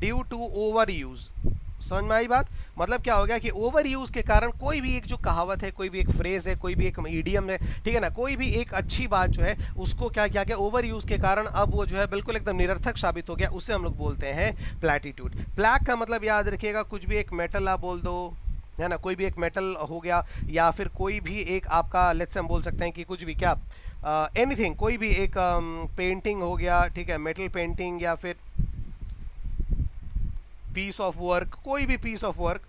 Due to over use. समझ में आई बात? मतलब क्या हो गया कि ओवर यूज के कारण कोई भी एक जो कहावत है, कोई भी एक फ्रेज है, कोई भी एक ईडियम है, ठीक है ना, कोई भी एक अच्छी बात जो है उसको क्या क्या क्या ओवर यूज के कारण अब वो जो है बिल्कुल एकदम निरर्थक साबित हो गया, उसे हम लोग बोलते हैं प्लैटिट्यूड। प्लैक का मतलब याद रखिएगा कुछ भी एक मेटल आप बोल दो, है ना, कोई भी एक मेटल हो गया, या फिर कोई भी एक आपका लेट्स हम बोल सकते हैं कि कुछ भी क्या एनीथिंग, कोई भी एक पेंटिंग हो गया, ठीक है, मेटल पेंटिंग, या फिर पीस ऑफ वर्क, कोई भी पीस ऑफ वर्क,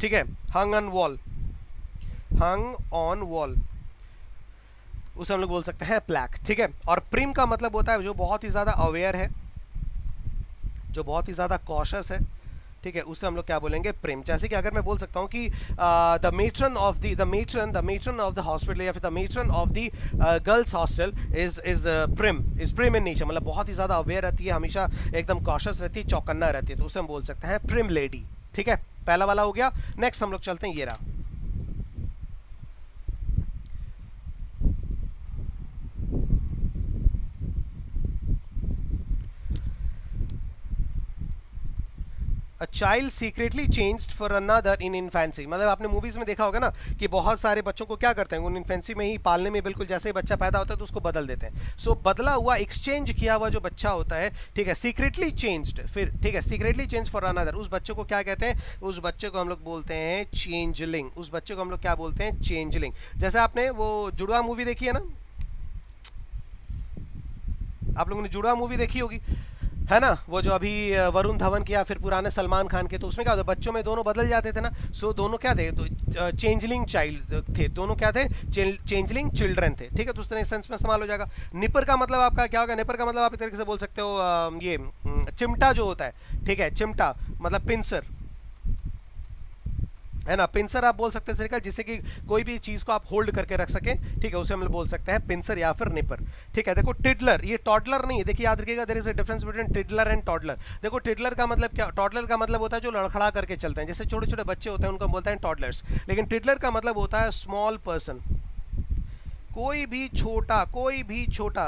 ठीक है, हंग on wall, hung on wall, उसे हम लोग बोल सकते हैं प्लैक, ठीक है। और प्रिम का मतलब होता है जो बहुत ही ज्यादा अवेयर है, जो बहुत ही ज्यादा कॉशस है, ठीक है, उससे हम लोग क्या बोलेंगे, प्रिम। जैसे कि अगर मैं बोल सकता हूँ कि the matron of the hospital या फिर the matron of the girls hostel is prim in nature, मतलब बहुत ही ज्यादा अवेयर रहती है, हमेशा एकदम कॉशस रहती है, चौकन्ना रहती है, तो उसे हम बोल सकते हैं प्रिम लेडी, ठीक है। पहला वाला हो गया। नेक्स्ट हम लोग चलते हैं, ये रहा। A child secretly changed for another in infancy, मतलब आपने मूवीज में देखा होगा ना कि बहुत सारे बच्चों को क्या करते हैं, उन इन्फेंसी में ही, पालने में, बिल्कुल जैसे ही बच्चा पैदा होता है तो उसको बदल देते हैं। सो बदला हुआ, एक्सचेंज किया हुआ जो बच्चा होता है, ठीक है, सीक्रेटली चेंज्ड, फिर ठीक है, सीक्रेटली चेंज फॉर अनदर, उस बच्चे को क्या कहते हैं, उस बच्चे को हम लोग बोलते हैं चेंजलिंग, उस बच्चे को हम लोग क्या बोलते हैं, चेंजलिंग। जैसे आपने वो जुड़वा मूवी देखी है ना, आप लोगों ने जुड़वा मूवी देखी होगी, है ना, वो जो अभी वरुण धवन की या फिर पुराने सलमान खान के, तो उसमें क्या होता है, बच्चों में दोनों बदल जाते थे ना। सो दोनों क्या थे, चेंजलिंग चाइल्ड थे, दोनों क्या थे, चेंजलिंग चिल्ड्रन थे, ठीक है। तो उस तरह सेंस में इस्तेमाल हो जाएगा। निपर का मतलब आपका क्या होगा, निपर का मतलब आप एक तरीके से बोल सकते हो ये चिमटा जो होता है, ठीक है, चिमटा मतलब पिंसर, है ना, पिंसर आप बोल सकते हैं तरीका, जिससे कि कोई भी चीज को आप होल्ड करके रख सके, ठीक है, उसे हम लोग बोल सकते हैं पिंसर या फिर निपर, ठीक है। देखो टिडलर, ये टॉडलर नहीं है, देखिए याद रखिएगा, there is a difference between tiddler and toddler. देखो टिडलर का मतलब क्या, टॉडलर का मतलब होता है जो लड़खड़ा करके चलते हैं, जैसे छोटे छोटे बच्चे होते हैं उनको हम बोलते हैं टॉडलर्स, लेकिन टिडलर का मतलब होता है स्मॉल पर्सन, कोई भी छोटा, कोई भी छोटा,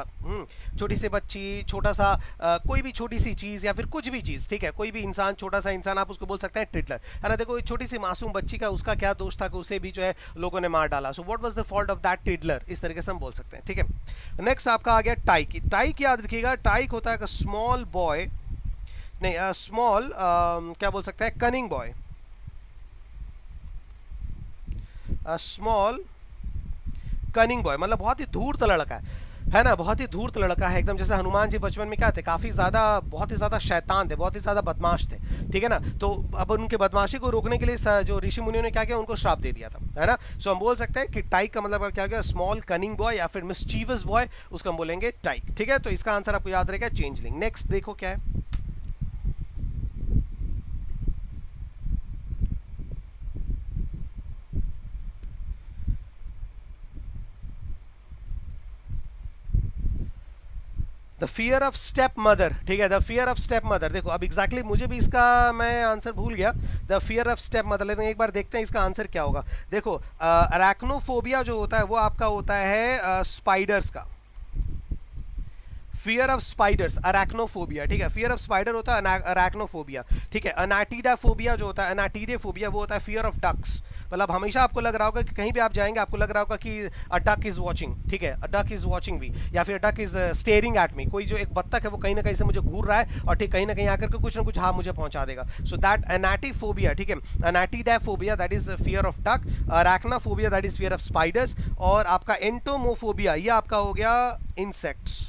छोटी सी बच्ची, छोटा सा कोई भी छोटी सी चीज या फिर कुछ भी चीज, ठीक है, कोई भी इंसान, छोटा सा इंसान, आप उसको बोल सकते हैं टिडलर, है ना। देखो छोटी सी मासूम बच्ची का, उसका क्या दोष था कि उसे भी जो है लोगों ने मार डाला। So what was the fault of that tiddler, इस तरीके से हम बोल सकते हैं, ठीक है। नेक्स्ट आपका आ गया टाइक। टाइक याद रखिएगा, टाइक होता है स्मॉल बॉय, नहीं स्मॉल क्या बोल सकते हैं, cunning boy, small cunning boy, मतलब बहुत ही धूर्त लड़का है ना, बहुत ही धूर्त लड़का है, एकदम जैसे हनुमान जी बचपन में क्या थे, काफी ज्यादा, बहुत ही ज्यादा शैतान थे, बहुत ही ज्यादा बदमाश थे, ठीक है ना। तो अब उनके बदमाशी को रोकने के लिए जो ऋषि मुनियों ने क्या किया, उनको श्राप दे दिया था, है ना। सो हम बोल सकते हैं कि टाइक का मतलब क्या गया, स्मॉल कनिंग बॉय या फिर मिस्चीवियस बॉय, उसको हम बोलेंगे टाइक, ठीक है। तो इसका आंसर आपको याद रहेगा चेंजलिंग। नेक्स्ट देखो क्या है, the fear of step mother, ठीक है, the fear of step mother. देखो अब एग्जैक्टली मुझे भी इसका मैं आंसर भूल गया, the fear of step mother, लेकिन एक बार देखते हैं इसका आंसर क्या होगा। देखो अरैक्नोफोबिया जो होता है वो आपका होता है स्पाइडर्स का, फियर ऑफ स्पाइडर्स, अरैक्नोफोबिया, ठीक है, फियर ऑफ स्पाइडर होता है अरैक्नोफोबिया, ठीक है। अनाटीडाफोबिया जो होता है, अनाटीडेफोबिया, वो होता है फियर ऑफ डक्स, मतलब हमेशा आपको लग रहा होगा कि कहीं भी आप जाएंगे आपको लग रहा होगा कि अ डक इज वॉचिंग, ठीक है, अ डक इज वॉचिंग मी, या फिर duck is staring at me, कोई जो एक बत्तख है वो कहीं ना कहीं से मुझे घूर रहा है और ठीक कहीं ना कहीं आकर के कुछ ना कुछ हाँ मुझे पहुंचा देगा। सो दैट एनाटीफोबिया, ठीक है, anatidaephobia that is fear of duck, arachnophobia that is fear of spiders, और आपका एंटोमोफोबिया ये आपका हो गया इंसेक्ट्स,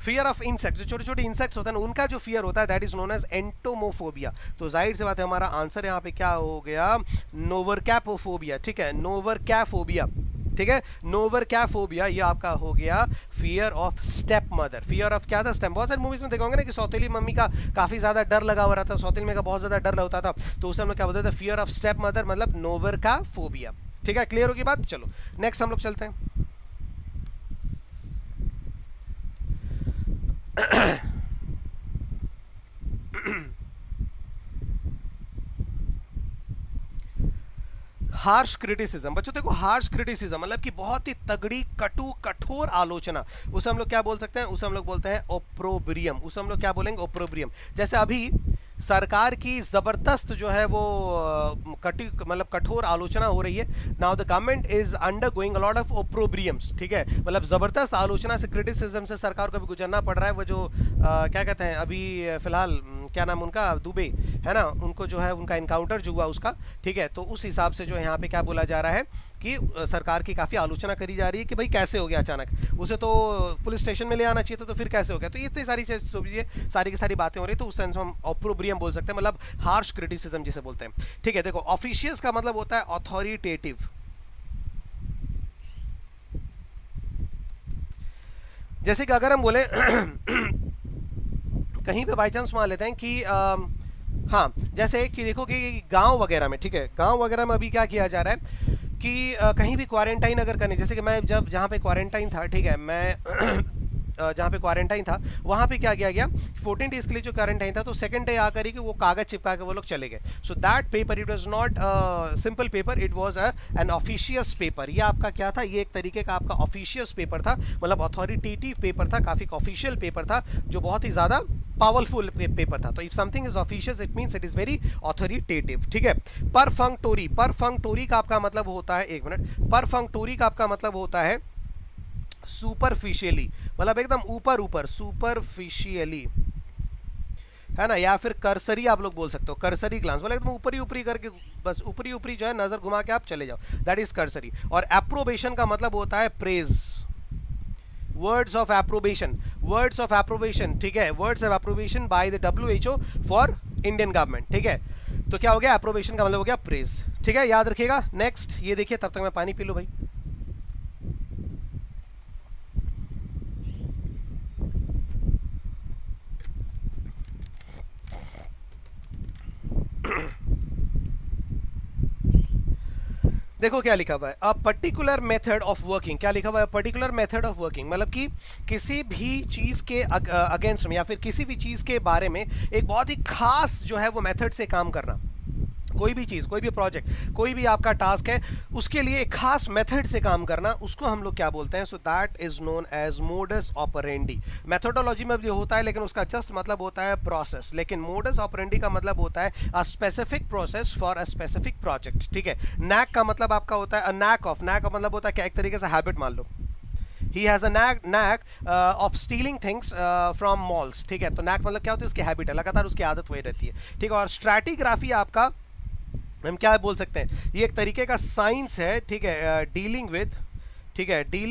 फियर ऑफ इंसेक्ट, जो छोटे छोटे इंसेक्ट्स होते हैं ना उनका जो फियर होता है दैट इज नोन एज एंटोमोफोबिया। तो जाहिर सी बात है हमारा आंसर यहाँ पे क्या हो गया, नोवरकैपोफोबिया, ठीक है, नोवरकैफोबिया, ठीक है, नोवरकैफोबिया ये आपका हो गया fear of step mother. Fear of क्या था, स्टेप, बहुत सारी मूवीज में देखोगे ना कि सौतेली मम्मी का काफी ज्यादा डर लगा हुआ रहता, सौतेली मम्मी का बहुत ज्यादा डर होता था, तो उसे हम लोग क्या बोलते थे, फियर ऑफ स्टेप मदर, मतलब नोवरकैफोबिया, ठीक है। क्लियर होगी बात, चलो नेक्स्ट हम लोग चलते हैं। Harsh criticism. बच्चों देखो हार्श क्रिटिसिज्म मतलब कि बहुत ही तगड़ी कटु कठोर आलोचना, उसे हम लोग क्या बोल सकते हैं, उसे हम लोग बोलते हैं ओप्रोब्रियम। उसे हम लोग क्या बोलेंगे, ओप्रोब्रियम। जैसे अभी सरकार की जबरदस्त जो है वो कटी मतलब कठोर आलोचना हो रही है। Now the government is undergoing a lot of opprobriums, ठीक है, मतलब जबरदस्त आलोचना से, क्रिटिसिज्म से सरकार को भी गुजरना पड़ रहा है। वो जो क्या कहते हैं अभी फिलहाल क्या नाम उनका, दुबे है ना, उनको जो है उनका इनकाउंटर जो हुआ उसका, ठीक है, तो उस हिसाब से जो यहाँ पे क्या बोला जा रहा है कि सरकार की काफ़ी आलोचना करी जा रही है कि भाई कैसे हो गया अचानक, उसे तो पुलिस स्टेशन में ले आना चाहिए था, तो फिर कैसे हो गया। तो ये इतनी सारी चीज़ें सारी की सारी बातें हो रही है, तो उस सेंस में हम ऑप्रोब्रियम बोल सकते हैं, मतलब हार्श क्रिटिसिज्म जिसे बोलते हैं। ठीक है, देखो ऑफिशियस का मतलब होता है अथॉरिटेटिव। जैसे कि अगर हम बोले कहीं पे बाई चांस मान लेते हैं कि हाँ, जैसे कि देखो कि गांव वगैरह में, ठीक है, गांव वगैरह में अभी क्या किया जा रहा है कि कहीं भी क्वारंटाइन अगर करने, जैसे कि मैं जब जहाँ पे क्वारंटाइन था, ठीक है, मैं जहाँ पे क्वारंटाइन था वहाँ पे क्या किया गया, 14 डेज के लिए जो क्वारंटाइन था, तो सेकंड डे आकर ही कि वो कागज चिपका के वो लोग चले गए। So that paper it was not simple paper, it was an officious paper. ये आपका क्या था, ये एक तरीके का आपका ऑफिशियस पेपर था, मतलब अथॉरिटेटिव पेपर था, काफ़ी ऑफिशियल पेपर था, जो बहुत ही ज़्यादा पावरफुल पेपर था। तो if something is official it means it is very authoritative, ठीक है। परफंक्टोरी, परफंक्टोरी का आपका मतलब होता है, एक मिनट, परफंक्टोरी का आपका मतलब होता है सुपरफिशियली, मतलब एकदम ऊपर ऊपर, सुपरफिशियली, है ना, या फिर करसरी आप लोग बोल सकते हो, करसरी ग्लांस, मतलब एकदम ऊपरी ऊपरी करके, बस ऊपरी ऊपरी जो है नजर घुमा के आप चले जाओ, दैट इज करसरी। और एप्रोबेशन का मतलब होता है praise, words of approbation, words of approbation, ठीक है, words of approbation by the WHO for Indian government, ठीक है। तो क्या हो गया, एप्रोबेशन का मतलब हो गया प्रेज, ठीक है, याद रखिएगा। नेक्स्ट ये देखिए, तब तक मैं पानी पी लूं भाई। देखो क्या लिखा हुआ है, a particular method of working. क्या लिखा हुआ है, पर्टिकुलर मेथड ऑफ वर्किंग, मतलब कि किसी भी चीज के अगेंस्ट में या फिर किसी भी चीज के बारे में एक बहुत ही खास जो है वो मेथड से काम करना। कोई भी चीज़, कोई भी प्रोजेक्ट, कोई भी आपका टास्क है, उसके लिए एक खास मेथड से काम करना, उसको हम लोग क्या बोलते हैं, so that is known as modus operandi. Methodology में भी होता है, लेकिन उसका जस्ट मतलब होता है प्रोसेस, लेकिन मोडस ऑपरेंडी का मतलब होता है a specific process for a specific project, ठीक है। नैक का मतलब आपका होता है अ नैक ऑफ, नैक का मतलब होता है क्या, एक तरीके से हैबिट मान लो, he has a knack of stealing things from malls, ठीक है। तो नैक मतलब क्या होता है, उसकी हैबिट है, लगातार उसकी आदत वही रहती है, ठीक है। और स्ट्रैटिग्राफी आपका हम क्या बोल सकते हैं, ये एक तरीके का साइंस है, ठीक है, डीलिंग विद, ठीक है, डील